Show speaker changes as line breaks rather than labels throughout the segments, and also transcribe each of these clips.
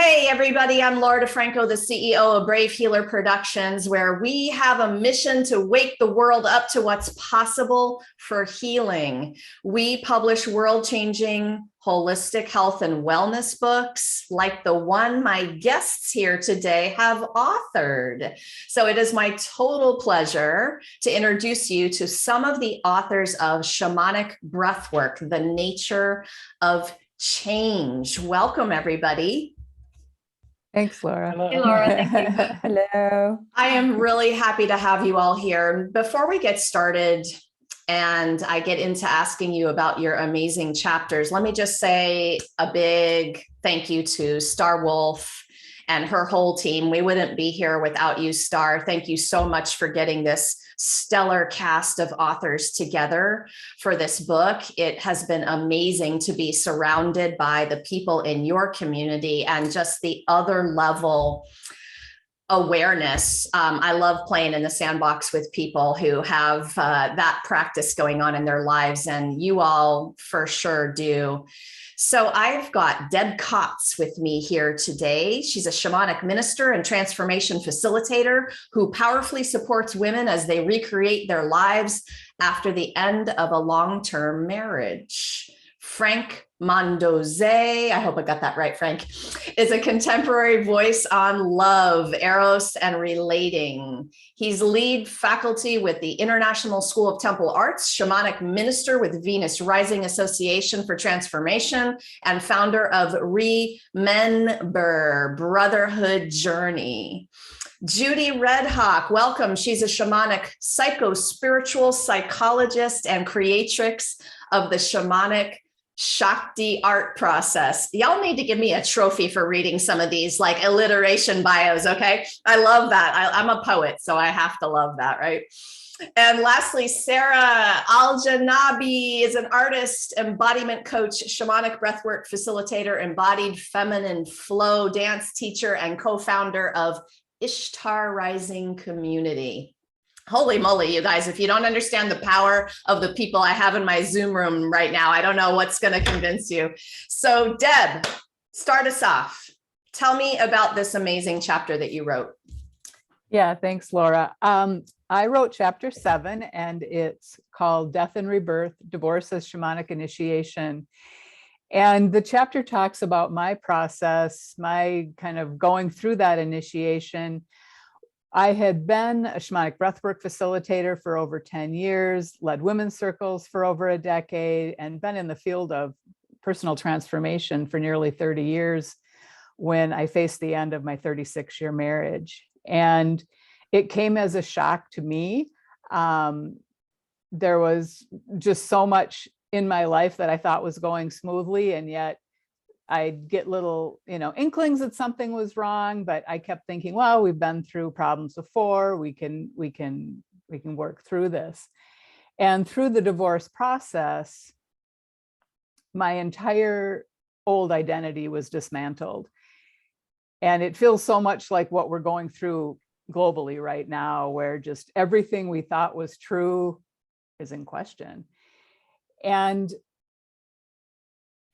Hey, everybody, I'm Laura DeFranco, the CEO of Brave Healer Productions, where we have a mission to wake the world up to what's possible for healing. We publish world-changing holistic health and wellness books like the one my guests here today have authored. So it is my total pleasure to introduce you to some of the authors of Shamanic Breathwork, The Nature of Change. Welcome, everybody.
Thanks, Laura.
Hello.
Hey, Laura, thank you.
Hello.
I am really happy to have you all here. Before we get started and I get into asking you about your amazing chapters, let me just say a big thank you to Star Wolf and her whole team. We wouldn't be here without you, Star. Thank you so much for getting this stellar cast of authors together for this book. It has been amazing to be surrounded by the people in your community and just the other level awareness. I love playing in the sandbox with people who have that practice going on in their lives, and you all for sure do. So I've got Deb Kotz with me here today. She's a shamanic minister and transformation facilitator who powerfully supports women as they recreate their lives after the end of a long-term marriage. Frank Mondoze, I hope I got that right, Frank, is a contemporary voice on love, eros, and relating. He's lead faculty with the International School of Temple Arts, shamanic minister with Venus Rising Association for Transformation, and founder of Remember Brotherhood Journey. Judy Redhawk, welcome. She's a shamanic psychospiritual psychologist and creatrix of the Shamanic Shakti Art Process. Y'all need to give me a trophy for reading some of these like alliteration bios, okay? I love that. I'm a poet, so I have to love that, right? And lastly, Sarah Al-Janabi is an artist, embodiment coach, shamanic breathwork facilitator, embodied feminine flow dance teacher, and co-founder of Ishtar Rising Community. Holy moly, you guys, if you don't understand the power of the people I have in my Zoom room right now, I don't know what's going to convince you. So Deb, start us off. Tell me about this amazing chapter that you wrote.
Yeah, thanks, Laura. I wrote chapter 7, and it's called Death and Rebirth, Divorce as Shamanic Initiation. And the chapter talks about my process, my kind of going through that initiation. I had been a shamanic breathwork facilitator for over 10 years, led women's circles for over a decade, and been in the field of personal transformation for nearly 30 years when I faced the end of my 36-year marriage. And it came as a shock to me. There was just so much in my life that I thought was going smoothly, and yet I'd get little, inklings that something was wrong, but I kept thinking, well, we've been through problems before. We can work through this. And through the divorce process, my entire old identity was dismantled. And it feels so much like what we're going through globally right now, where just everything we thought was true is in question. And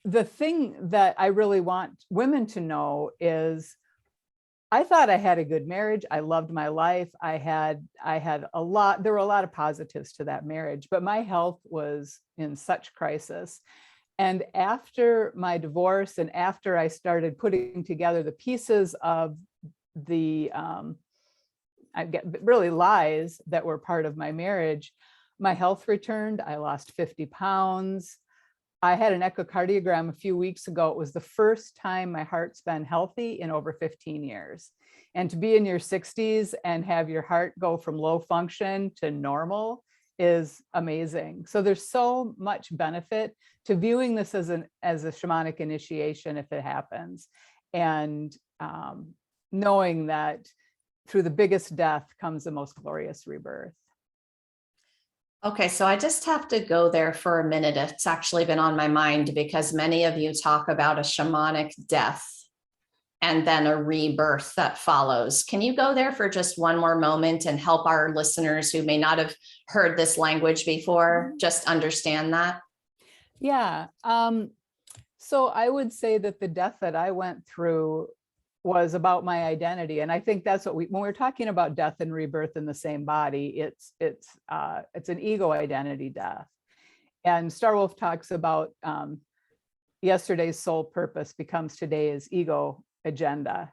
the thing that I really want women to know is I thought I had a good marriage. I loved my life. I had there were a lot of positives to that marriage, but my health was in such crisis. And after my divorce and after I started putting together the pieces of the really lies that were part of my marriage, my health returned. I lost 50 pounds. I had an echocardiogram a few weeks ago. It was the first time my heart's been healthy in over 15 years. And to be in your 60s and have your heart go from low function to normal is amazing. So there's so much benefit to viewing this as a shamanic initiation if it happens. And knowing that through the biggest death comes the most glorious rebirth.
Okay, so I just have to go there for a minute. It's actually been on my mind because many of you talk about a shamanic death and then a rebirth that follows. Can you go there for just one more moment and help our listeners who may not have heard this language before just understand that?
Yeah. So I would say that the death that I went through was about my identity. And I think that's what when we're talking about death and rebirth in the same body, it's an ego identity death. And Starwolf talks about yesterday's soul purpose becomes today's ego agenda.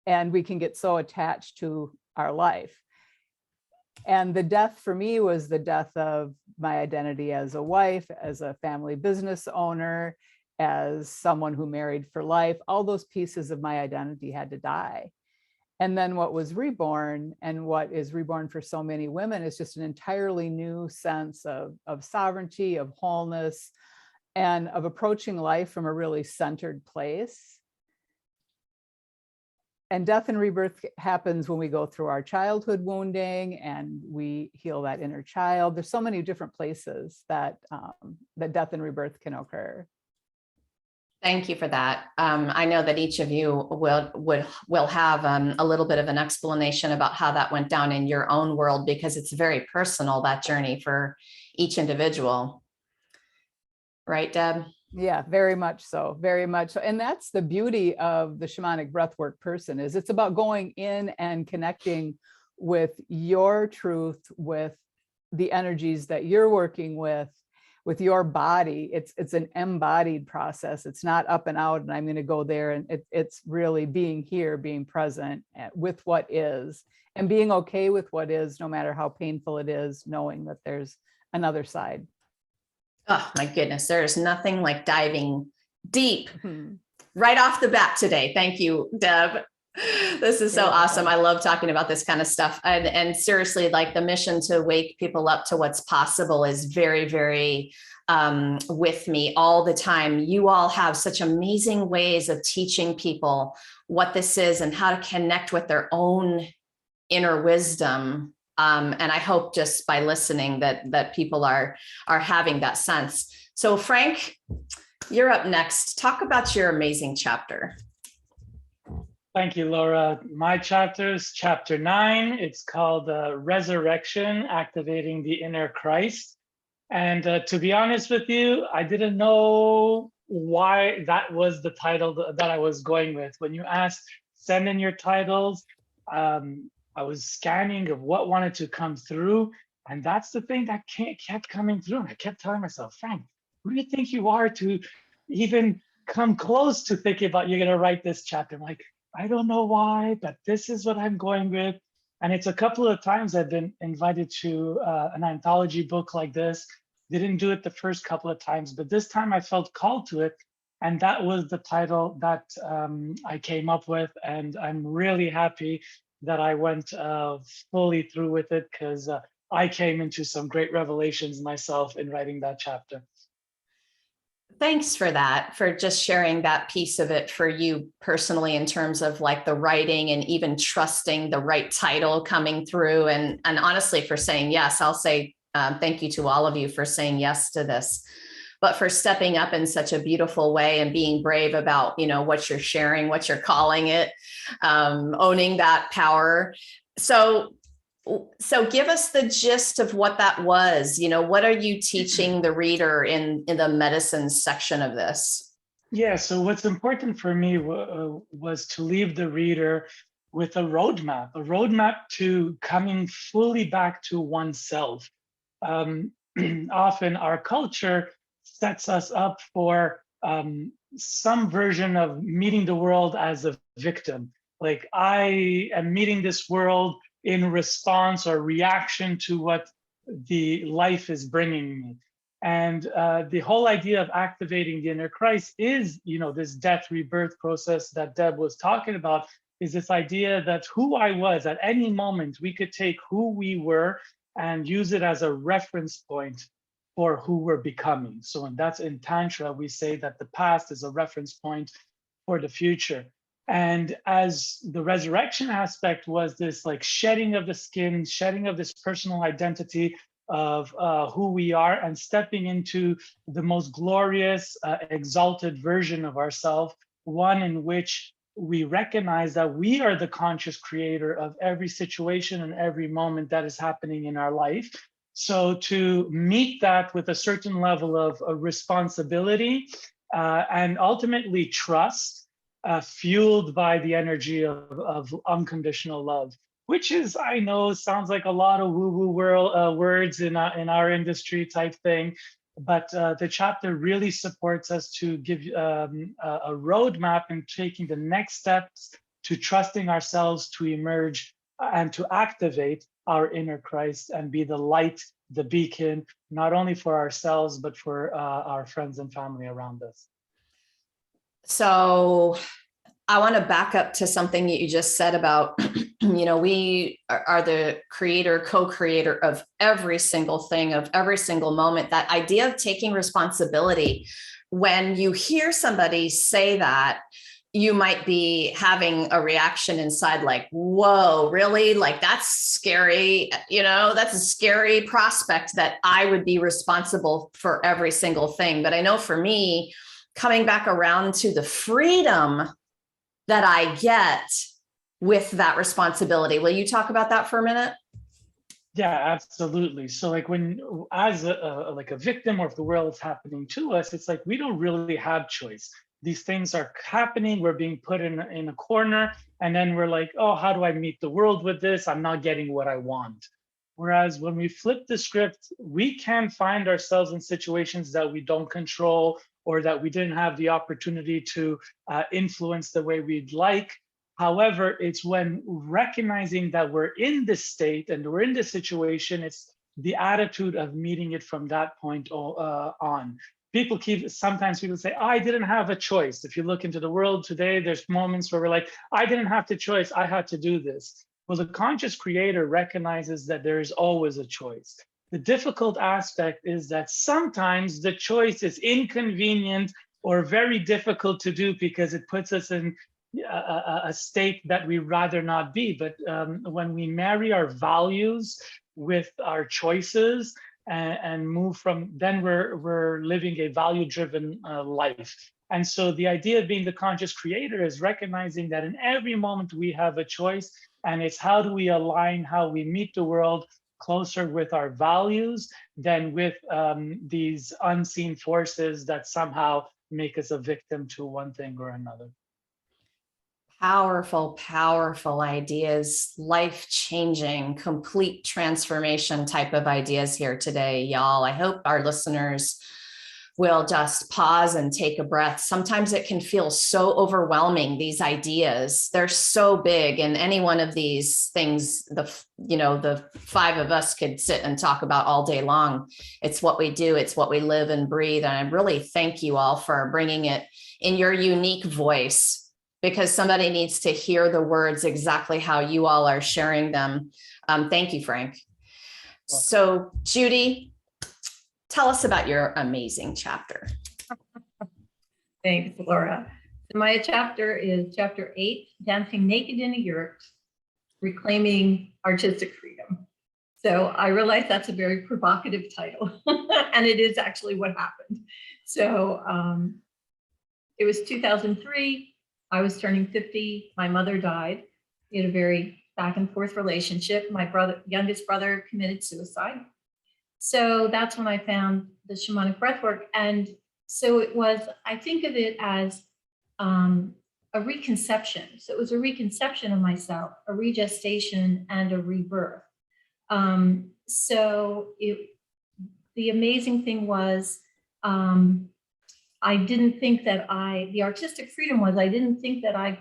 And we can get so attached to our life. And the death for me was the death of my identity as a wife, as a family business owner, as someone who married for life. All those pieces of my identity had to die. And then what was reborn, and what is reborn for so many women, is just an entirely new sense of sovereignty, of wholeness, and of approaching life from a really centered place. And death and rebirth happens when we go through our childhood wounding and we heal that inner child. There's so many different places that that death and rebirth can occur.
Thank you for that. I know that each of you will have a little bit of an explanation about how that went down in your own world, because it's very personal, that journey for each individual. Right, Deb?
Yeah, very much so, very much so. And that's the beauty of the shamanic breathwork person, is it's about going in and connecting with your truth, with the energies that you're working with your body. It's an embodied process. It's not up and out and I'm going to go there. And it's really being here, being present with what is, and being okay with what is, no matter how painful it is, knowing that there's another side.
Oh my goodness, there is nothing like diving deep right off the bat today. Thank you, Deb. This is so awesome. I love talking about this kind of stuff. And seriously, like, the mission to wake people up to what's possible is very, very with me all the time. You all have such amazing ways of teaching people what this is and how to connect with their own inner wisdom. And I hope just by listening that people are having that sense. So Frank, you're up next. Talk about your amazing chapter.
Thank you, Laura. My chapter is chapter 9. It's called Resurrection, Activating the Inner Christ. And to be honest with you, I didn't know why that was the title that I was going with. When you asked, send in your titles, I was scanning of what wanted to come through. And that's the thing that kept coming through. And I kept telling myself, Frank, who do you think you are to even come close to thinking about you're going to write this chapter? I'm like, I don't know why, but this is what I'm going with. And it's a couple of times I've been invited to an anthology book like this. Didn't do it the first couple of times, but this time I felt called to it. And that was the title that I came up with. And I'm really happy that I went fully through with it, because I came into some great revelations myself in writing that chapter.
Thanks for that, for just sharing that piece of it for you personally, in terms of like the writing and even trusting the right title coming through, and honestly for saying yes. I'll say thank you to all of you for saying yes to this, but for stepping up in such a beautiful way and being brave about, you know, what you're sharing, what you're calling it, owning that power. So give us the gist of what that was. You know, what are you teaching the reader in the medicine section of this?
Yeah, so what's important for me was to leave the reader with a roadmap to coming fully back to oneself. Often our culture sets us up for some version of meeting the world as a victim. Like, I am meeting this world in response or reaction to what the life is bringing me. And the whole idea of activating the inner Christ is, you know, this death rebirth process that Deb was talking about, is this idea that who I was at any moment, we could take who we were and use it as a reference point for who we're becoming. So, and that's in Tantra, we say that the past is a reference point for the future. And as the resurrection aspect was this like shedding of the skin, shedding of this personal identity of who we are, and stepping into the most glorious, exalted version of ourselves, one in which we recognize that we are the conscious creator of every situation and every moment that is happening in our life. So to meet that with a certain level of responsibility and ultimately trust, fueled by the energy of unconditional love, which is, I know, sounds like a lot of woo-woo words in our industry type thing, but the chapter really supports us to give a roadmap in taking the next steps to trusting ourselves to emerge and to activate our inner Christ and be the light, the beacon, not only for ourselves, but for our friends and family around us.
So I want to back up to something that you just said about, we are the creator, co-creator of every single thing, of every single moment. That idea of taking responsibility. When you hear somebody say that, you might be having a reaction inside like, whoa, really? Like, that's scary. That's a scary prospect that I would be responsible for every single thing. But I know for me, coming back around to the freedom that I get with that responsibility. Will you talk about that for a minute?
Yeah, absolutely. So like when, as a victim, or if the world is happening to us, it's like we don't really have choice. These things are happening, we're being put in a corner, and then we're like, oh, how do I meet the world with this? I'm not getting what I want. Whereas when we flip the script, we can find ourselves in situations that we don't control, or that we didn't have the opportunity to influence the way we'd like. However, it's when recognizing that we're in this state and we're in this situation, it's the attitude of meeting it from that point on. Sometimes people say, I didn't have a choice. If you look into the world today, there's moments where we're like, I didn't have the choice, I had to do this. Well, the conscious creator recognizes that there is always a choice. The difficult aspect is that sometimes the choice is inconvenient or very difficult to do because it puts us in a state that we'd rather not be. But when we marry our values with our choices and move from, then we're living a value-driven life. And so the idea of being the conscious creator is recognizing that in every moment we have a choice, and it's how do we align how we meet the world closer with our values than with these unseen forces that somehow make us a victim to one thing or another.
Powerful, powerful ideas, life-changing, complete transformation type of ideas here today, y'all. I hope our listeners will just pause and take a breath. Sometimes it can feel so overwhelming, these ideas. They're so big, and any one of these things, the five of us could sit and talk about all day long. It's what we do. It's what we live and breathe. And I really thank you all for bringing it in your unique voice, because somebody needs to hear the words exactly how you all are sharing them. Thank you, Frank. So, Judy, tell us about your amazing chapter.
Thanks, Laura. So my chapter is chapter 8, Dancing Naked in a Yurt, Reclaiming Artistic Freedom. So I realize that's a very provocative title, and it is actually what happened. So it was 2003. I was turning 50. My mother died. We had a very back and forth relationship. My youngest brother committed suicide. So that's when I found the Shamanic Breathwork. And so it was, I think of it as a reconception. So it was a reconception of myself, a regestation and a rebirth. The amazing thing was, I didn't think that the artistic freedom was, I didn't think that I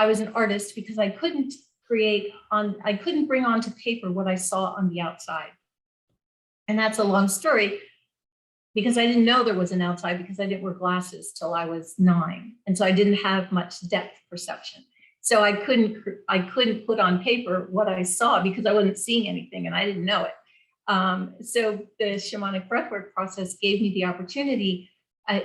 was an artist because I couldn't I couldn't bring onto paper what I saw on the outside. And that's a long story because I didn't know there was an outside because I didn't wear glasses till I was 9. And so I didn't have much depth perception. So I couldn't put on paper what I saw because I wasn't seeing anything and I didn't know it. So the Shamanic Breathwork process gave me the opportunity,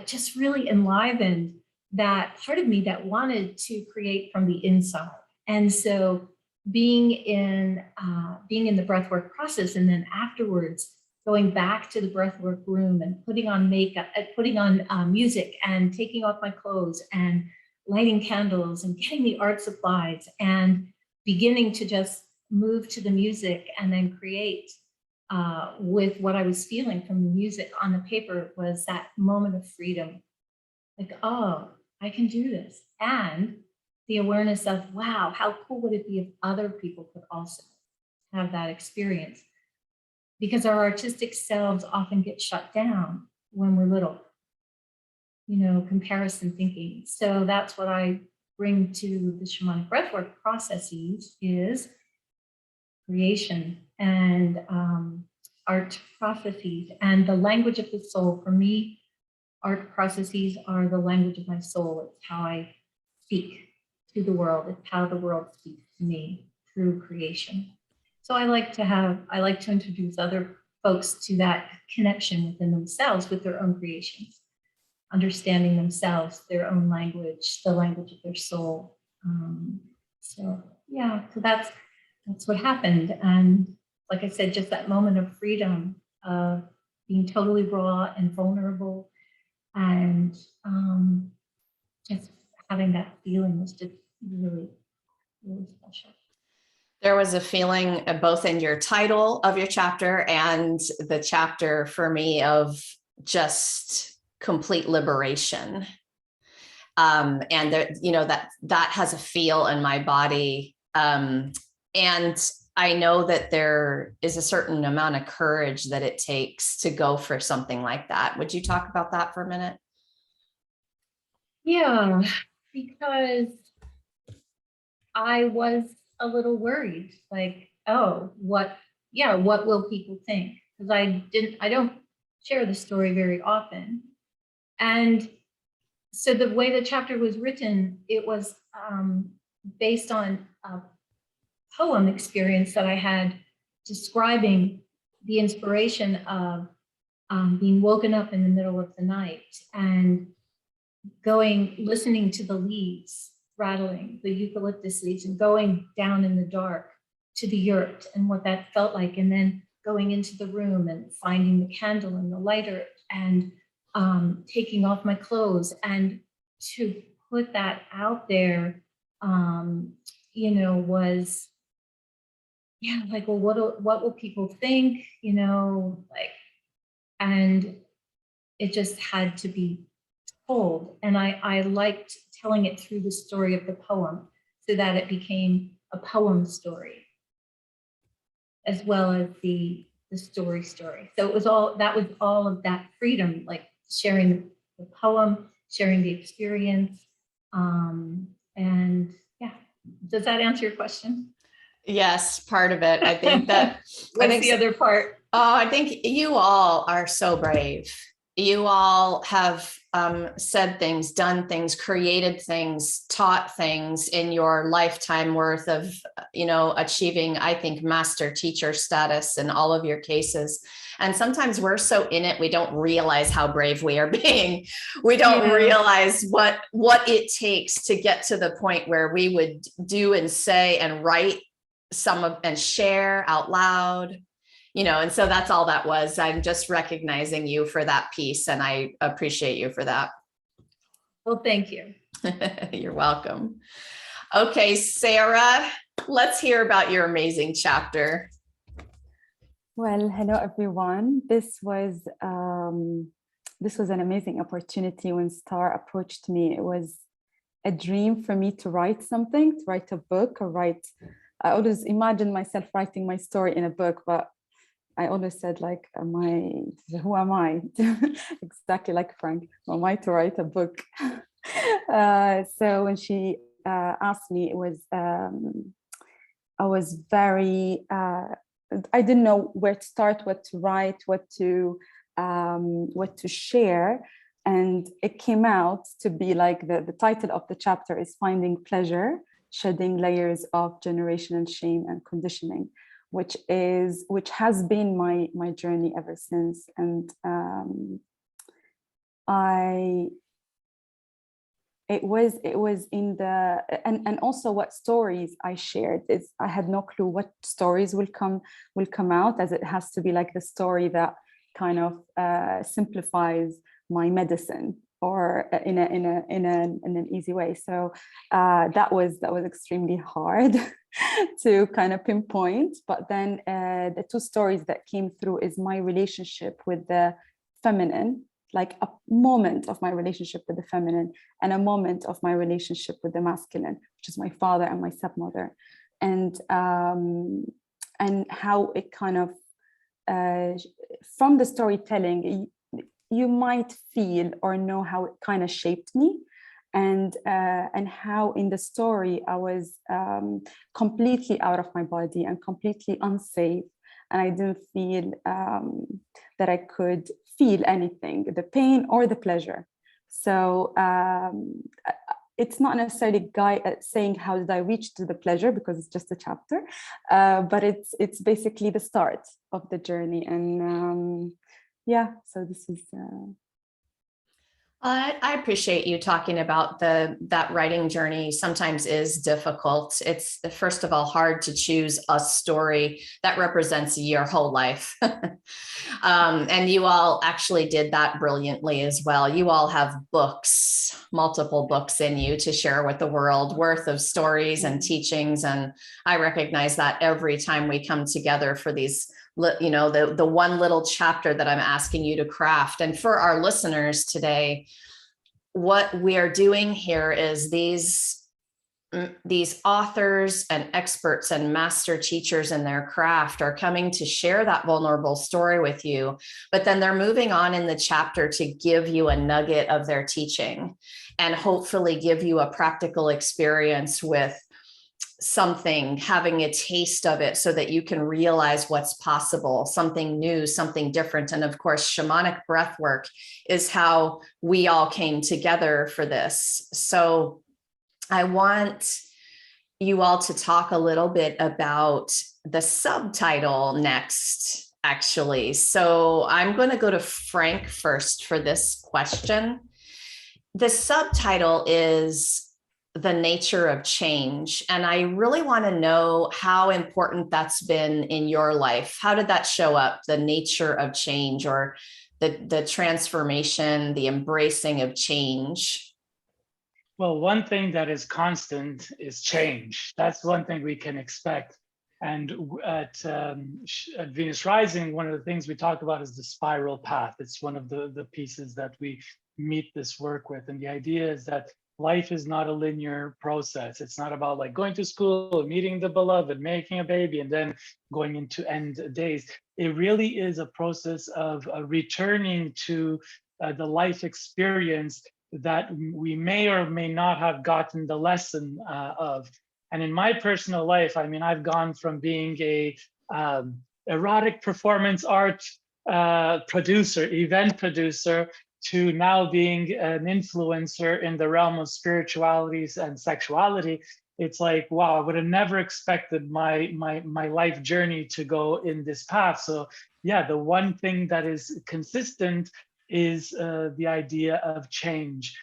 just really enlivened that part of me that wanted to create from the inside. And so being in the breathwork process, and then afterwards going back to the breathwork room and putting on makeup, putting on music and taking off my clothes and lighting candles and getting the art supplies and beginning to just move to the music and then create with what I was feeling from the music on the paper, was that moment of freedom. Like, oh, I can do this. And the awareness of, wow, how cool would it be if other people could also have that experience? Because our artistic selves often get shut down when we're little, comparison thinking. So that's what I bring to the shamanic breathwork processes is creation and art processes and the language of the soul. For me, art processes are the language of my soul. It's how I speak to the world. It's how the world speaks to me through creation. So I like to introduce other folks to that connection within themselves with their own creations, understanding themselves, their own language, the language of their soul. So that's what happened. And like I said, just that moment of freedom of being totally raw and vulnerable and just having that feeling was just really, really special.
There was a feeling both in your title of your chapter and the chapter for me of just complete liberation. And there, that has a feel in my body. And I know that there is a certain amount of courage that it takes to go for something like that. Would you talk about that for a minute?
Yeah, because I was a little worried, like, oh, what will people think? Because I don't share the story very often. And so the way the chapter was written, it was based on a poem experience that I had describing the inspiration of being woken up in the middle of the night and listening to the leaves rattling, the eucalyptus leaves, and going down in the dark to the yurt and what that felt like, and then going into the room and finding the candle and the lighter and taking off my clothes, and to put that out there, was like, well, what will people think, and it just had to be told. And I liked telling it through the story of the poem so that it became a poem story as well as the story. So it was all of that freedom, like sharing the poem, sharing the experience. And yeah, does that answer your question?
Yes, part of it. I think that
What's the other part?
Oh, I think you all are so brave. You all have said things, done things, created things, taught things in your lifetime worth of, achieving, I think, master teacher status in all of your cases. And sometimes we're so in it, we don't realize how brave we are being. We don't realize what it takes to get to the point where we would do and say and write and share out loud. And so that's all that was. I'm just recognizing you for that piece, and I appreciate you for that.
Well, thank you.
You're welcome. Okay, Sarah, let's hear about your amazing chapter.
Well, hello everyone. This was an amazing opportunity when Star approached me. It was a dream for me to write something, to write a book, I always imagined myself writing my story in a book, but I always said, like, who am I? Exactly like Frank, who am I to write a book? So when she asked me, I was very, I didn't know where to start, what to write, what to share. And it came out to be like the title of the chapter is Finding Pleasure, Shedding Layers of Generational Shame and Conditioning, which has been my journey ever since. And it was in the, and also what stories I shared is, I had no clue what stories will come out, as it has to be like the story that kind of simplifies my medicine, or in an easy way. So that was extremely hard to kind of pinpoint. But then the two stories that came through is my relationship with the feminine like a moment of my relationship with the feminine and a moment of my relationship with the masculine, which is my father and my stepmother, and how it kind of from the storytelling you might feel or know how it kind of shaped me, and how in the story I was completely out of my body and completely unsafe, and I didn't feel that I could feel anything, the pain or the pleasure. So it's not necessarily saying how did I reach to the pleasure, because it's just a chapter, but it's basically the start of the journey. And yeah, so this is
I appreciate you talking about that writing journey sometimes is difficult. It's, first of all, hard to choose a story that represents your whole life. And you all actually did that brilliantly as well. You all have books, multiple books in you to share with the world, worth of stories and teachings. And I recognize that every time we come together for these, you know, the one little chapter that I'm asking you to craft. And for our listeners today, what we are doing here is these authors and experts and master teachers in their craft are coming to share that vulnerable story with you, but then they're moving on in the chapter to give you a nugget of their teaching and hopefully give you a practical experience with something, having a taste of it so that you can realize what's possible, something new, something different. And of course, shamanic breathwork is how we all came together for this. So I want you all to talk a little bit about the subtitle next, actually. So I'm going to go to Frank first for this question. The subtitle is The Nature of Change. And I really want to know how important that's been in your life. How did that show up, the nature of change, or the transformation, the embracing of change?
Well, one thing that is constant is change. That's one thing we can expect. And at Venus Rising, one of the things we talk about is the spiral path. It's one of the pieces that we meet this work with. And the idea is that life is not a linear process. It's not about like going to school, meeting the beloved, making a baby, and then going into end days. It really is a process of returning to the life experience that we may or may not have gotten the lesson of. And in my personal life, I mean, I've gone from being a erotic performance art producer, event producer, to now being an influencer in the realm of spiritualities and sexuality. It's like, wow, I would have never expected my life journey to go in this path. So yeah, the one thing that is consistent is the idea of change.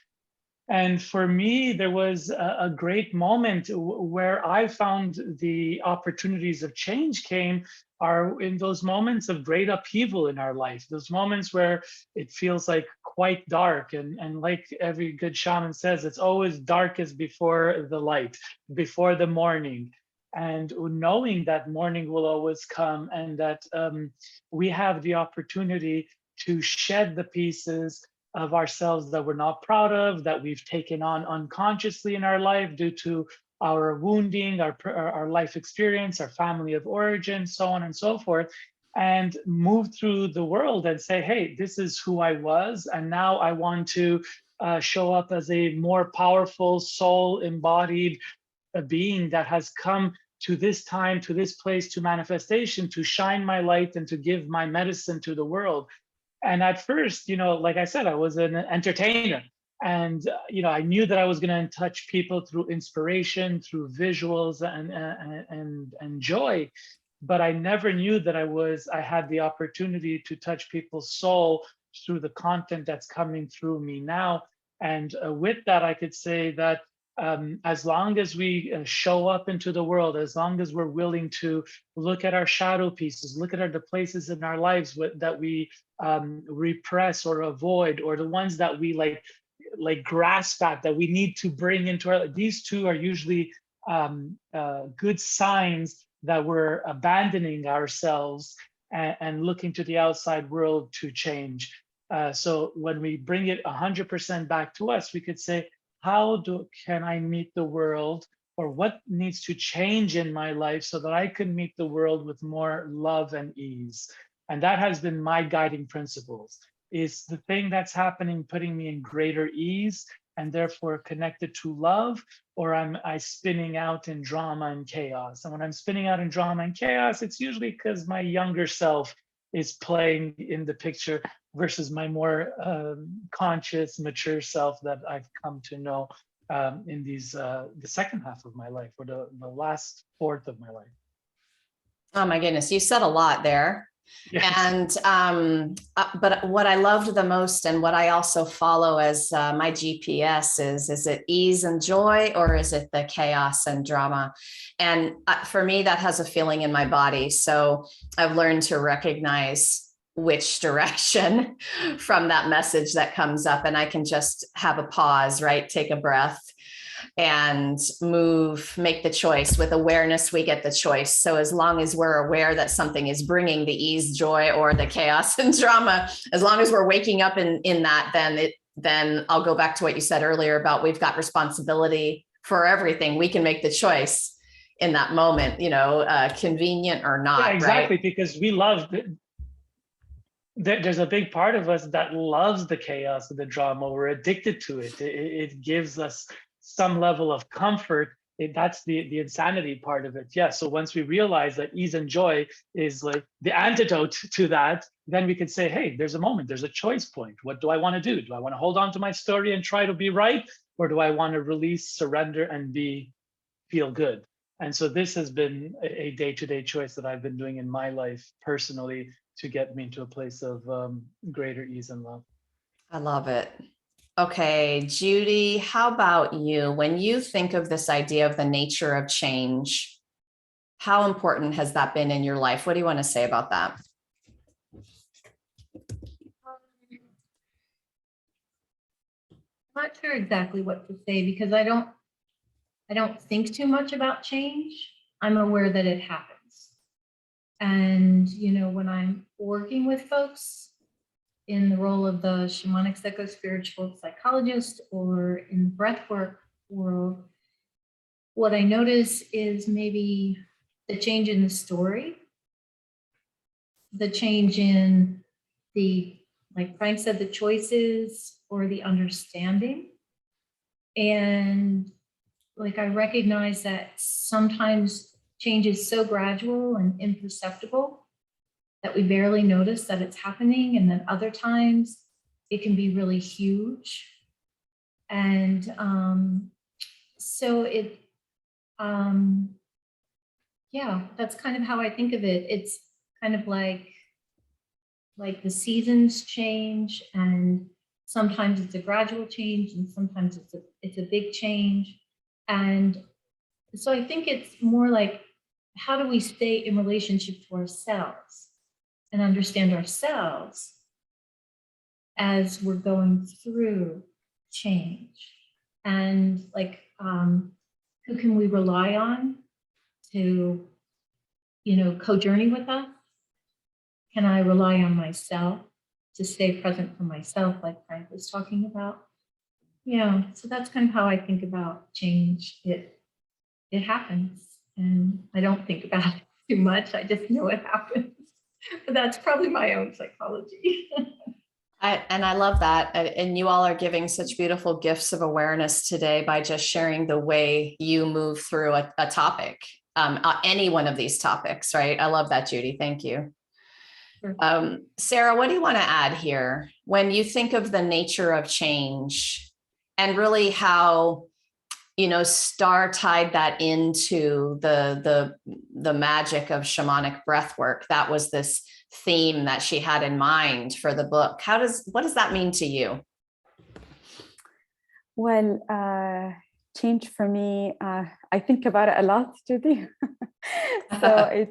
And for me, there was a great moment where I found the opportunities of change came are in those moments of great upheaval in our life, those moments where it feels like quite dark. And like every good shaman says, it's always darkest before the light, before the morning. And knowing that morning will always come, and that we have the opportunity to shed the pieces of ourselves that we're not proud of, that we've taken on unconsciously in our life due to our wounding, our life experience, our family of origin, so on and so forth, and move through the world and say, hey, this is who I was, and now I want to show up as a more powerful, soul-embodied being that has come to this time, to this place, to manifestation, to shine my light and to give my medicine to the world. And at first, you know, like I said, I was an entertainer, and you know, I knew that I was going to touch people through inspiration, through visuals and joy, but I never knew that I had the opportunity to touch people's soul through the content that's coming through me now. And with that, I could say that as long as we show up into the world, as long as we're willing to look at our shadow pieces, look at the places in our lives that we repress or avoid, or the ones that we like grasp at, that we need to bring into our life, these two are usually good signs that we're abandoning ourselves and looking to the outside world to change. So when we bring it 100% back to us, we could say, can I meet the world, or what needs to change in my life so that I can meet the world with more love and ease? And that has been my guiding principles. Is the thing that's happening putting me in greater ease and therefore connected to love, or am I spinning out in drama and chaos? And when I'm spinning out in drama and chaos, it's usually because my younger self is playing in the picture versus my more conscious, mature self that I've come to know in the second half of my life, or the last fourth of my life.
Oh my goodness, you said a lot there.
Yes.
And but what I loved the most, and what I also follow as my GPS is it ease and joy, or is it the chaos and drama? And for me, that has a feeling in my body. So I've learned to recognize which direction from that message that comes up, and I can just have a pause, right? Take a breath and move, make the choice. With awareness, we get the choice. So as long as we're aware that something is bringing the ease, joy, or the chaos and drama, as long as we're waking up in that, then I'll go back to what you said earlier about we've got responsibility for everything. We can make the choice in that moment, convenient or not.
Yeah, exactly,
right?
because we love there's a big part of us that loves the chaos and the drama. We're addicted to it. It gives us some level of comfort. That's the insanity part of it. Yeah. So once we realize that ease and joy is like the antidote to that, then we can say, hey, there's a moment, there's a choice point. What do I want to do? Do I want to hold on to my story and try to be right? Or do I want to release, surrender, and feel good? And so this has been a day-to-day choice that I've been doing in my life personally to get me into a place of greater ease and love.
I love it. Okay, Judy, how about you? When you think of this idea of the nature of change, how important has that been in your life? What do you want to say about that?
I'm not sure exactly what to say, because I don't think too much about change. I'm aware that it happens. And, when I'm working with folks in the role of the shamanic psychospiritual psychologist, or in the breathwork world, what I notice is maybe the change in the story, the change in like Frank said, the choices or the understanding. And like, I recognize that sometimes change is so gradual and imperceptible that we barely notice that it's happening. And then other times it can be really huge. And so that's kind of how I think of it. It's kind of like the seasons change, and sometimes it's a gradual change, and sometimes it's a big change. And so I think it's more like, how do we stay in relationship to ourselves and understand ourselves as we're going through change? And like, who can we rely on to, co-journey with us? Can I rely on myself to stay present for myself, like Frank was talking about? Yeah, so that's kind of how I think about change. It happens, and I don't think about it too much. I just know it happens. But that's probably my own psychology.
I love that. And you all are giving such beautiful gifts of awareness today by just sharing the way you move through a topic, any one of these topics, right? I love that, Judy. Thank you.
Sure.
Sarah, what do you want to add here? When you think of the nature of change, and really how, Star tied that into the magic of shamanic breathwork. That was this theme that she had in mind for the book. What does that mean to you?
Well, change for me, I think about it a lot, Judy. So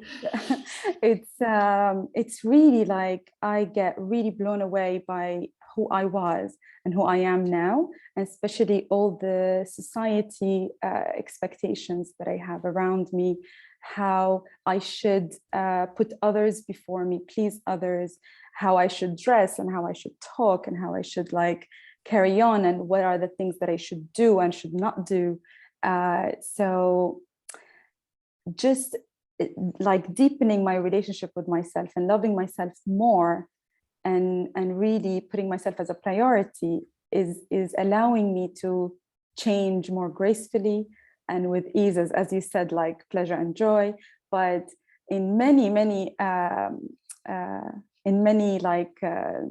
it's really like, I get really blown away by who I was and who I am now, and especially all the society expectations that I have around me, how I should put others before me, please others, how I should dress and how I should talk and how I should like carry on, and what are the things that I should do and should not do. So just like deepening my relationship with myself and loving myself more, and really putting myself as a priority is allowing me to change more gracefully and with ease, as you said, like pleasure and joy. But in many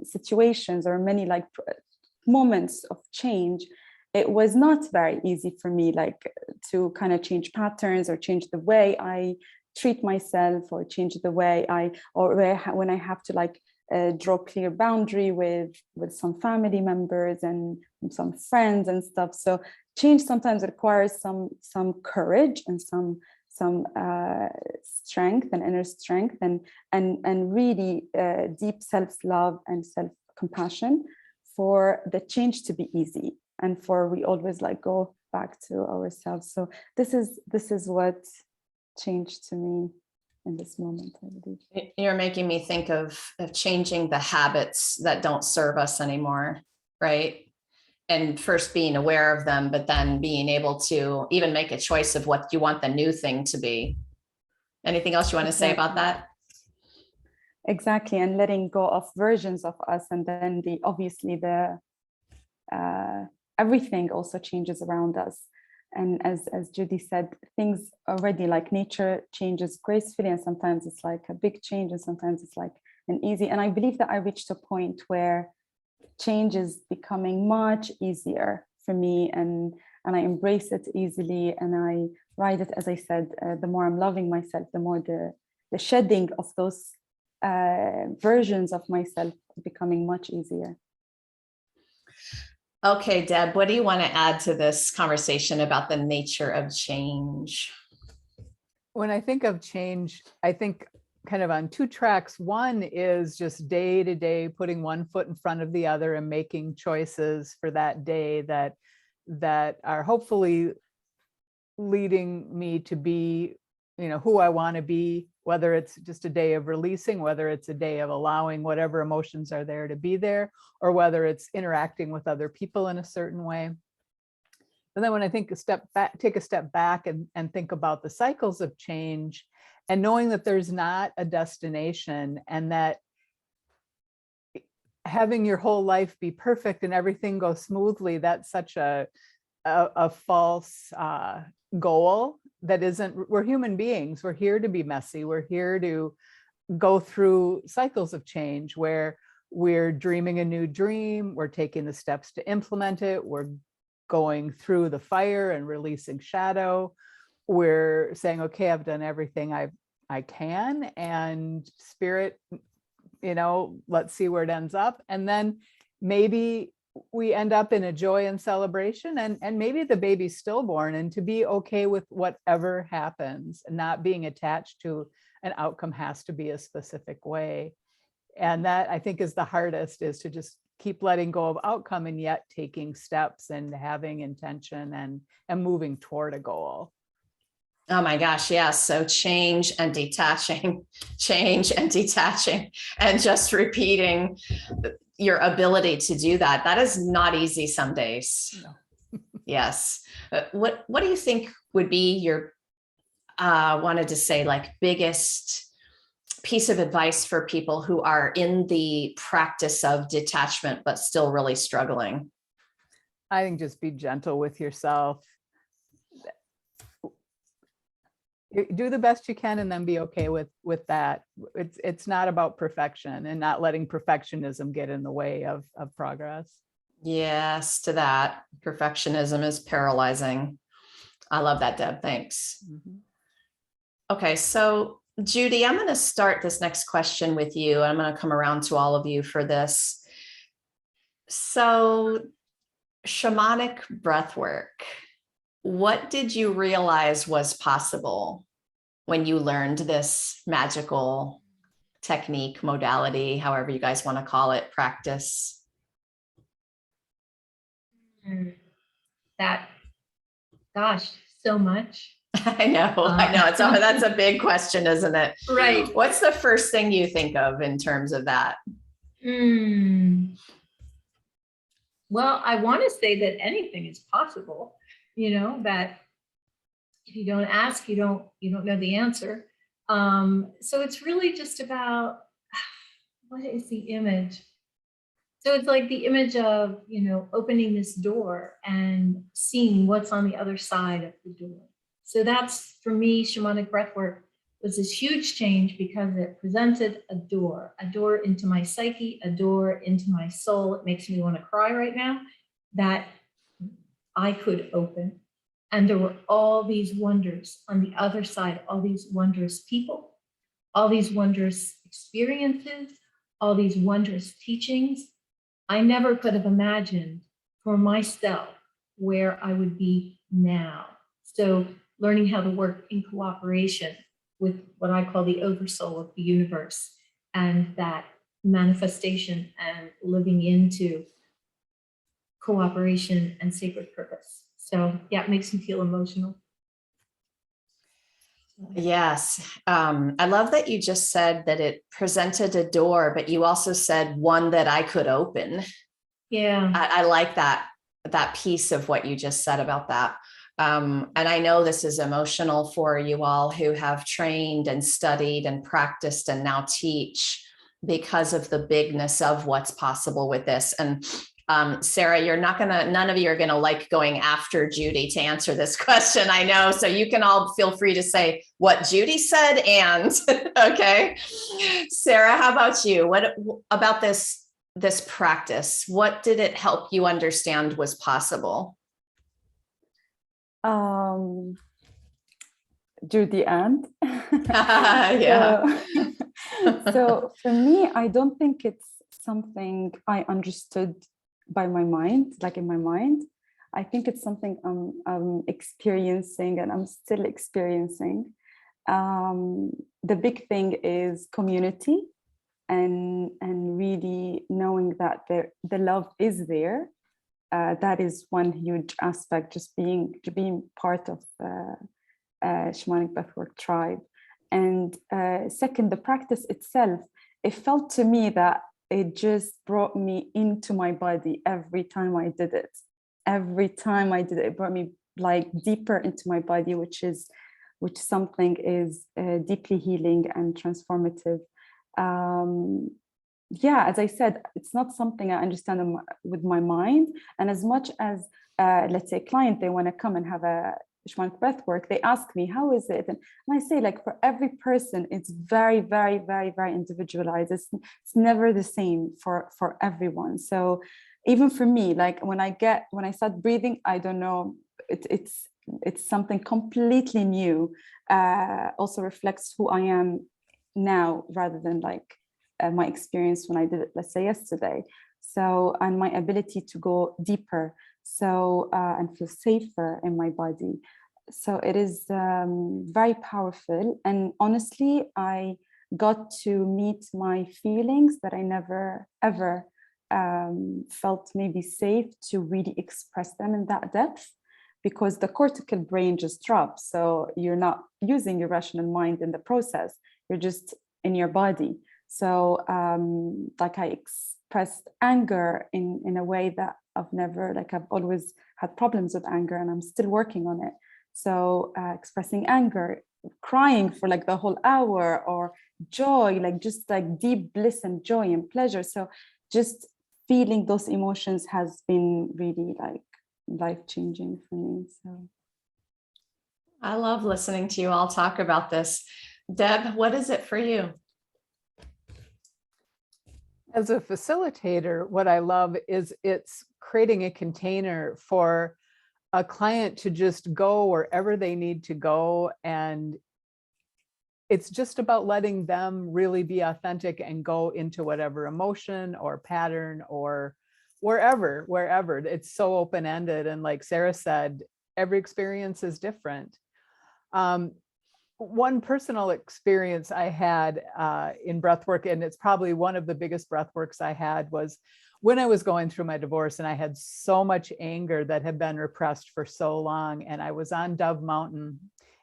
situations, or many like moments of change, it was not very easy for me, like to kind of change patterns or change the way I treat myself, or change the way when I have to like draw clear boundary with some family members and some friends and stuff. So change sometimes requires some courage and some strength and inner strength, and really deep self-love and self-compassion for the change to be easy, and for we always like go back to ourselves. So this is what changed to me in this moment, I believe.
You're making me think of changing the habits that don't serve us anymore, right? And first being aware of them, but then being able to even make a choice of what you want the new thing to be. Anything else you want to say about that?
Exactly, and letting go of versions of us, and then obviously everything also changes around us. And as Judy said, things already, like nature changes gracefully, and sometimes it's like a big change, and sometimes it's like an easy. And I believe that I reached a point where change is becoming much easier for me, and I embrace it easily, and I ride it. As I said, the more I'm loving myself, the more the shedding of those versions of myself becoming much easier.
Okay, Deb, what do you want to add to this conversation about the nature of change?
When I think of change, I think kind of on two tracks. One is just day to day, putting one foot in front of the other and making choices for that day that are hopefully leading me to be, who I want to be, whether it's just a day of releasing, whether it's a day of allowing whatever emotions are there to be there, or whether it's interacting with other people in a certain way. And then when I take a step back and think about the cycles of change, and knowing that there's not a destination, and that having your whole life be perfect and everything go smoothly, that's such a false goal. That isn't, we're human beings. We're here to be messy. We're here to go through cycles of change where we're dreaming a new dream. We're taking the steps to implement it. We're going through the fire and releasing shadow. We're saying, okay, I've done everything I can, and spirit, let's see where it ends up. And then maybe we end up in a joy and celebration, and maybe the baby's stillborn, and to be okay with whatever happens, and not being attached to an outcome has to be a specific way. And that, I think, is the hardest, is to just keep letting go of outcome, and yet taking steps and having intention and moving toward a goal.
Oh my gosh, yes. So change and detaching, change and detaching, and just repeating your ability to do that. That is not easy some days. No. Yes. What do you think would be your, wanted to say, like, biggest piece of advice for people who are in the practice of detachment, but still really struggling?
I think just be gentle with yourself. Do the best you can, and then be okay with that. It's not about perfection, and not letting perfectionism get in the way of progress.
Yes, to that. Perfectionism is paralyzing. I love that, Deb. Thanks. Mm-hmm. Okay, so Judy, I'm going to start this next question with you. I'm going to come around to all of you for this. So, shamanic breathwork. What did you realize was possible when you learned this magical technique, modality, however you guys want to call it, practice?
That, gosh, so much.
I know. That's a big question, isn't it?
Right.
What's the first thing you think of in terms of that?
Well, I want to say that anything is possible, that if you don't ask, you don't know the answer. So it's really just about, what is the image? So it's like the image of, opening this door and seeing what's on the other side of the door. So that's, for me, shamanic breathwork was this huge change because it presented a door into my psyche, a door into my soul. It makes me want to cry right now, that I could open. And there were all these wonders on the other side, all these wondrous people, all these wondrous experiences, all these wondrous teachings. I never could have imagined for myself where I would be now. So learning how to work in cooperation with what I call the oversoul of the universe, and that manifestation and living into cooperation and sacred purpose. So yeah, it makes me feel emotional.
Yes. I love that you just said that it presented a door, but you also said one that I could open.
Yeah.
I like that piece of what you just said about that. And I know this is emotional for you all who have trained and studied and practiced and now teach, because of the bigness of what's possible with this. And Sarah, none of you are gonna like going after Judy to answer this question, I know. So you can all feel free to say what Judy said, and okay. Sarah, how about you? What about this practice? What did it help you understand was possible?
Judy and
yeah.
So for me, I don't think it's something I understood by my mind, like in my mind. I think it's something I'm experiencing, and I'm still experiencing. The big thing is community, and really knowing that the love is there. That is one huge aspect, just being part of Shamanic Breathwork tribe. And second, the practice itself, it felt to me that it just brought me into my body every time I did it. Every time I did it, it brought me like deeper into my body, which something is deeply healing and transformative. Yeah, as I said, it's not something I understand with my mind. And as much as, let's say, a client, they want to come and have a Shamanic Breathwork, they ask me, how is it? And I say, like, for every person, it's very, very, very, very individualized. It's never the same for everyone. So even for me, like when I start breathing, I don't know, it's something completely new. Also reflects who I am now, rather than like my experience when I did it, let's say, yesterday. So, and my ability to go deeper, so and feel safer in my body. So it is very powerful. And honestly, I got to meet my feelings that I never ever felt maybe safe to really express them in that depth, because the cortical brain just drops. So you're not using your rational mind in the process, you're just in your body. So like I expressed anger in a way that I've never, like I've always had problems with anger, and I'm still working on it. So expressing anger, crying for like the whole hour, or joy, like just like deep bliss and joy and pleasure. So just feeling those emotions has been really like life-changing for me. So
I love listening to you all talk about this. Deb, what is it for you?
As a facilitator, what I love is it's creating a container for a client to just go wherever they need to go. And it's just about letting them really be authentic and go into whatever emotion or pattern or wherever. It's so open-ended. And like Sarah said, every experience is different. One personal experience I had in breathwork, and it's probably one of the biggest breathworks I had, was when I was going through my divorce, and I had so much anger that had been repressed for so long, and I was on Dove Mountain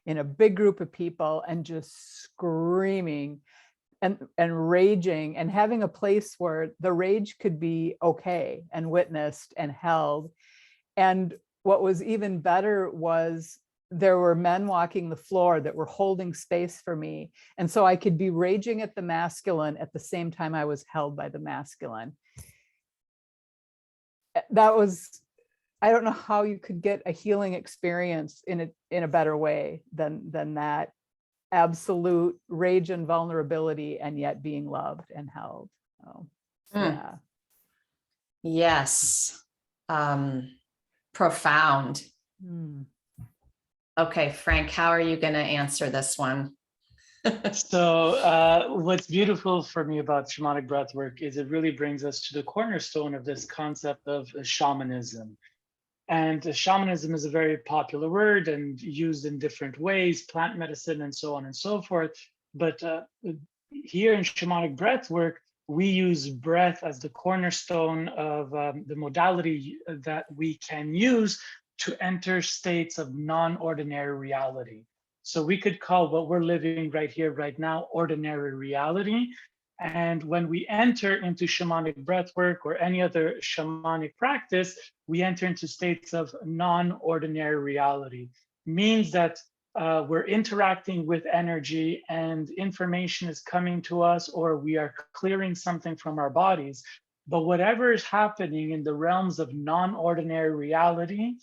in a big group of people and just screaming and raging, and having a place where the rage could be okay and witnessed and held. And what was even better was there were men walking the floor that were holding space for me. And so I could be raging at the masculine at the same time I was held by the masculine. That was, I don't know how you could get a healing experience in a better way than that absolute rage and vulnerability, and yet being loved and held. So, yeah.
Yes. Profound. Okay, Frank, how are you going to answer this one?
So what's beautiful for me about shamanic breathwork is it really brings us to the cornerstone of this concept of shamanism. And shamanism is a very popular word and used in different ways, plant medicine and so on and so forth. But here in shamanic breathwork, we use breath as the cornerstone of the modality that we can use to enter states of non-ordinary reality. So we could call what we're living right here, right now, ordinary reality. And when we enter into shamanic breathwork or any other shamanic practice, we enter into states of non-ordinary reality. Means that we're interacting with energy and information is coming to us, or we are clearing something from our bodies. But whatever is happening in the realms of non-ordinary reality,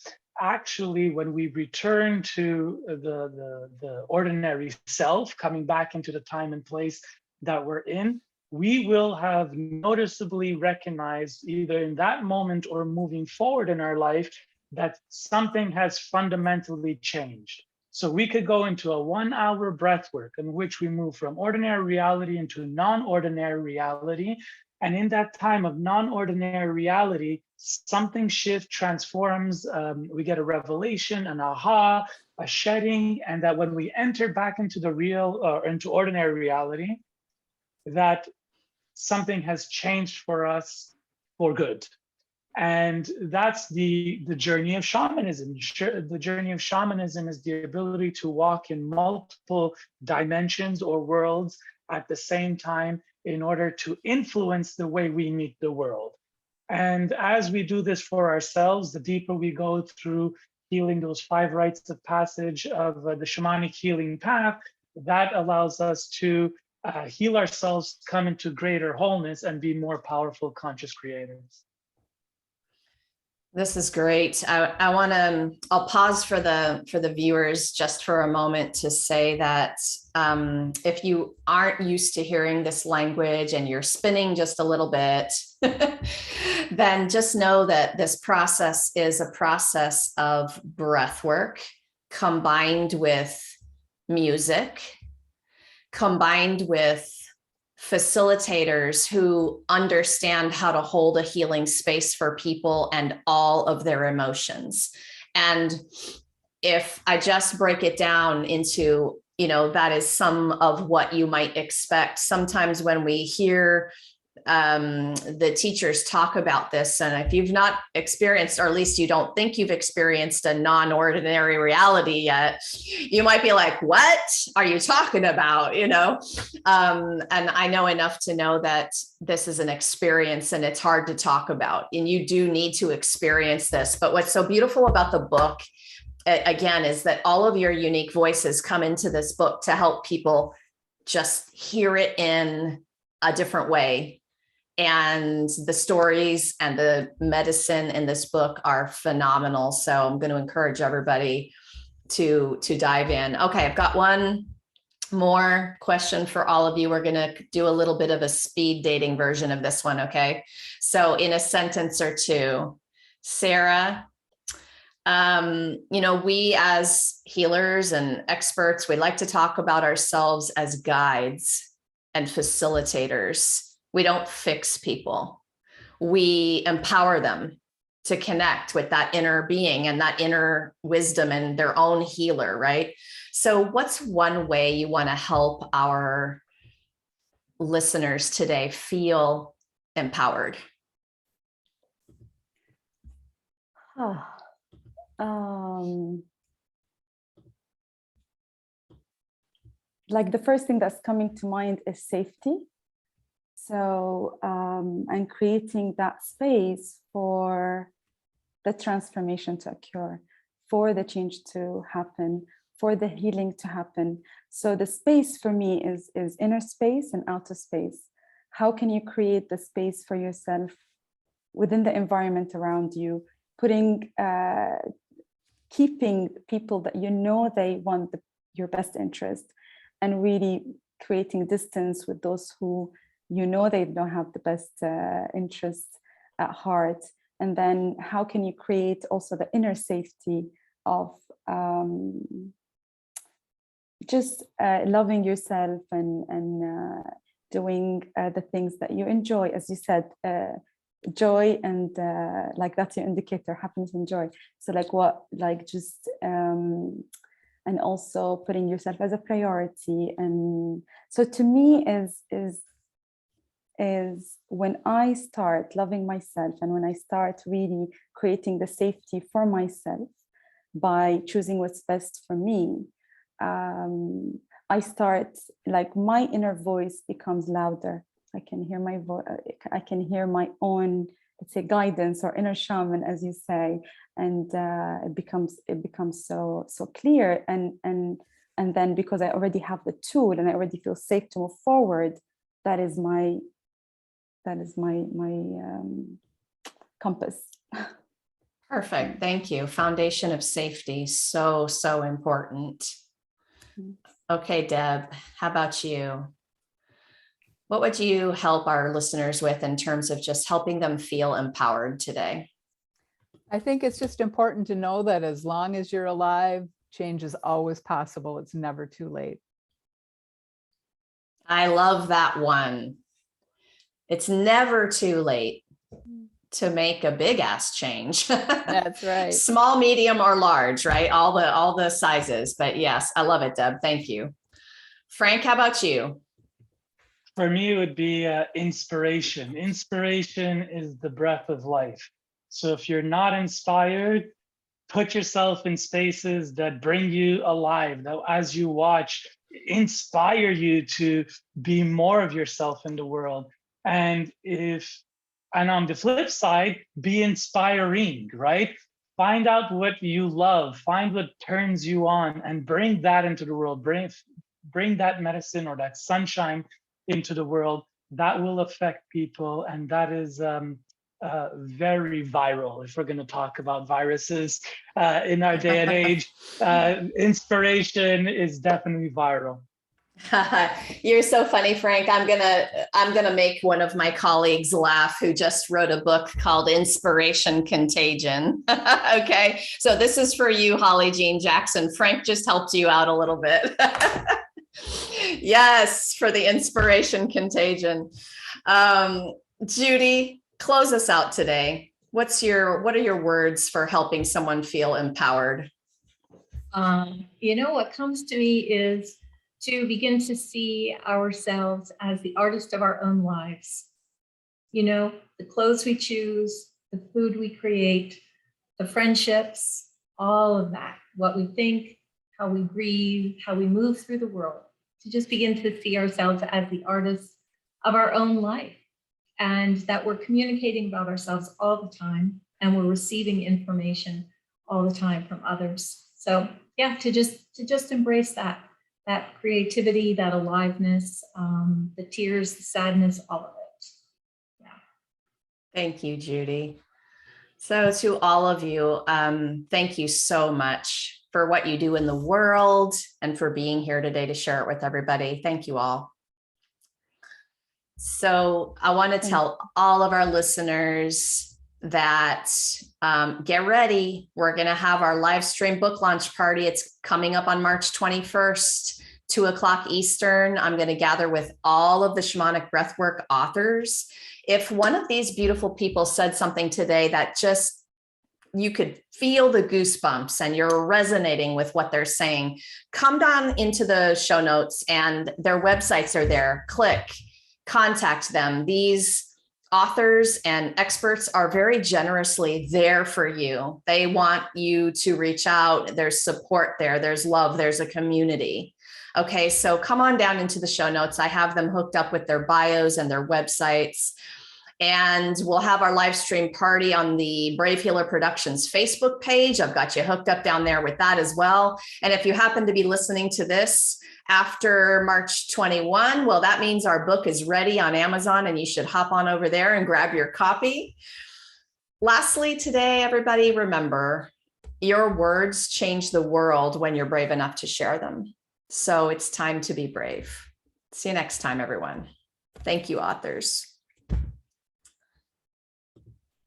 actually, when we return to the ordinary self, coming back into the time and place that we're in, we will have noticeably recognized either in that moment or moving forward in our life that something has fundamentally changed. So we could go into a 1 hour breath work in which we move from ordinary reality into non-ordinary reality. And in that time of non-ordinary reality, something shifts, transforms, we get a revelation, an aha, a shedding, and that when we enter back into the real or into ordinary reality, that something has changed for us for good. And that's the journey of shamanism. The journey of shamanism is the ability to walk in multiple dimensions or worlds at the same time in order to influence the way we meet the world. And as we do this for ourselves, the deeper we go through healing those 5 rites of passage of the shamanic healing path, that allows us to heal ourselves, come into greater wholeness, and be more powerful conscious creators.
This is great. I want to, I'll pause for the viewers just for a moment to say that if you aren't used to hearing this language and you're spinning just a little bit, then just know that this process is a process of breath work combined with music, combined with facilitators who understand how to hold a healing space for people and all of their emotions. And if I just break it down into, that is some of what you might expect. Sometimes when we hear the teachers talk about this, and if you've not experienced, or at least you don't think you've experienced a non-ordinary reality yet, you might be like, what are you talking about? And I know enough to know that this is an experience and it's hard to talk about, and you do need to experience this. But what's so beautiful about the book, again, is that all of your unique voices come into this book to help people just hear it in a different way. And the stories and the medicine in this book are phenomenal. So I'm going to encourage everybody to dive in. Okay, I've got one more question for all of you. We're going to do a little bit of a speed dating version of this one. Okay, so in a sentence or two, Sarah, we as healers and experts, we like to talk about ourselves as guides and facilitators. We don't fix people. We empower them to connect with that inner being and that inner wisdom and their own healer, right? So what's one way you want to help our listeners today feel empowered?
Ah, like the first thing that's coming to mind is safety. So, and creating that space for the transformation to occur, for the change to happen, for the healing to happen. So the space for me is inner space and outer space. How can you create the space for yourself within the environment around you, putting, keeping people that you know they want your best interest, and really creating distance with those who you know they don't have the best interest at heart. And then how can you create also the inner safety of just loving yourself and doing the things that you enjoy, as you said, joy and like that's your indicator, happiness and joy. So like what, like just and also putting yourself as a priority. And so to me is when I start loving myself and when I start really creating the safety for myself by choosing what's best for me, I start, like my inner voice becomes louder. I can hear my voice, I can hear my own, let's say, guidance or inner shaman, as you say, and it becomes so clear. And then because I already have the tool and I already feel safe to move forward, that is my compass.
Perfect. Thank you. Foundation of safety. So important. Okay, Deb, how about you? What would you help our listeners with in terms of just helping them feel empowered today?
I think it's just important to know that as long as you're alive, change is always possible. It's never too late.
I love that one. It's never too late to make a big ass change.
That's right.
Small, medium, or large, right? All the sizes. But yes, I love it, Deb. Thank you. Frank, how about you?
For me, it would be inspiration. Inspiration is the breath of life. So if you're not inspired, put yourself in spaces that bring you alive, that as you watch, inspire you to be more of yourself in the world. And on the flip side, be inspiring, right? Find out what you love, find what turns you on, and bring that into the world. Bring that medicine or that sunshine into the world. That will affect people, and that is very viral. If we're going to talk about viruses in our day and age, inspiration is definitely viral.
You're so funny, Frank. I'm gonna make one of my colleagues laugh who just wrote a book called Inspiration Contagion. Okay, so this is for you, Holly Jean Jackson. Frank just helped you out a little bit. Yes, for the Inspiration Contagion. Judy, close us out today. What are your words for helping someone feel empowered?
What comes to me is to begin to see ourselves as the artist of our own lives. The clothes we choose, the food we create, the friendships, all of that, what we think, how we breathe, how we move through the world, to just begin to see ourselves as the artists of our own life, and that we're communicating about ourselves all the time and we're receiving information all the time from others. So yeah, to just embrace that creativity, that aliveness, the tears, the sadness, all of it. Yeah.
Thank you, Judy. So to all of you, thank you so much for what you do in the world and for being here today to share it with everybody. Thank you all. So I want to tell all of our listeners that get ready. We're going to have our live stream book launch party. It's coming up on March 21st, 2:00 Eastern. I'm going to gather with all of the Shamanic Breathwork authors. If one of these beautiful people said something today that just you could feel the goosebumps and you're resonating with what they're saying, come down into the show notes and their websites are there. Click, contact them. These authors and experts are very generously there for you. They want you to reach out. There's support there. There's love. There's a community. Okay, so come on down into the show notes. I have them hooked up with their bios and their websites. And we'll have our live stream party on the Brave Healer Productions Facebook page. I've got you hooked up down there with that as well. And if you happen to be listening to this after March 21, well, that means our book is ready on Amazon and you should hop on over there and grab your copy. Lastly, today, everybody, remember, your words change the world when you're brave enough to share them. So it's time to be brave. See you next time, everyone. Thank you, authors.